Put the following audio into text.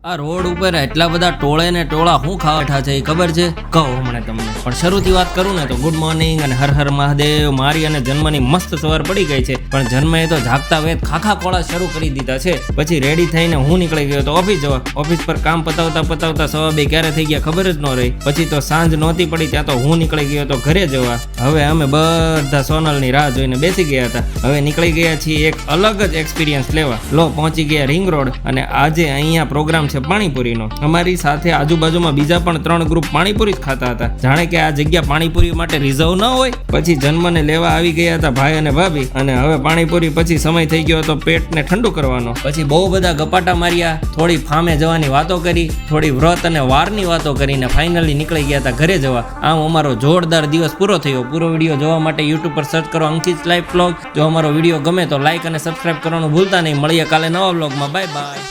આ રોડ ઉપર એટલા બધા ટોળે ને ટોળા હું ખાવા છે એ ખબર છે? કહું હમણાં તમને. પણ શરૂથી વાત કરું ને તો ગુડ મોર્નિંગ અને હર હર મહાદેવ. મારી અને જન્મની મસ્ત સવાર પડી ગઈ છે, પણ જન્મએ તો જાગતા વેત ખાખા કોળા શરૂ કરી દીધા છે. પછી રેડી થઈને હું નીકળી ગયો તો ઓફિસ જવા. ઓફિસ પર કામ પતાવતા 2:15 ક્યારે થઈ ગયા ખબર જ ન રહી. પછી તો સાંજ નહોતી પડી ત્યાં તો હું નીકળી ગયો તો ઘરે જવા. હવે અમે બધા સોનલની રાહ જોઈને બેસી ગયા હતા. હવે નીકળી ગયા છીએ એક અલગ જ એક્સપિરિયન્સ લેવા. લો પહોંચી ગયા રિંગ રોડ અને આજે અહીંયા પ્રોગ્રામ છે પાણીપુરીનો. અમારી સાથે આજુબાજુમાં બીજા પણ 3 ગ્રુપ પાણીપુરી જ ખાતા હતા, જાણે કે આ જગ્યા પાણીપુરી માટે રિઝર્વ ન હોય. પછી જન્મને લેવા આવી ગયા હતા ભાઈ અને ભાભી, અને હવે પાણીપુરી પછી સમય થઈ ગયો હતો પેટને ઠંડુ કરવાનો. પછી બહુ બધા ગપાટા માર્યા, થોડી ફામે જવાની વાતો કરી, થોડી વ્રત અને વારની વાતો કરીને ફાઇનલી નીકળી ગયા હતા ઘરે જવા. આમ અમારો જોરદાર દિવસ પૂરો થયો. પૂરો વિડીયો જોવા માટે યુટ્યુબ પર સર્ચ કરો અંકિત લાઈફ વ્લોગ. જો અમારો વિડીયો ગમે તો લાઈક અને સબસ્ક્રાઇબ કરવાનું ભૂલતા નહીં. મળીએ કાલે નવા વ્લોગમાં. Bye bye.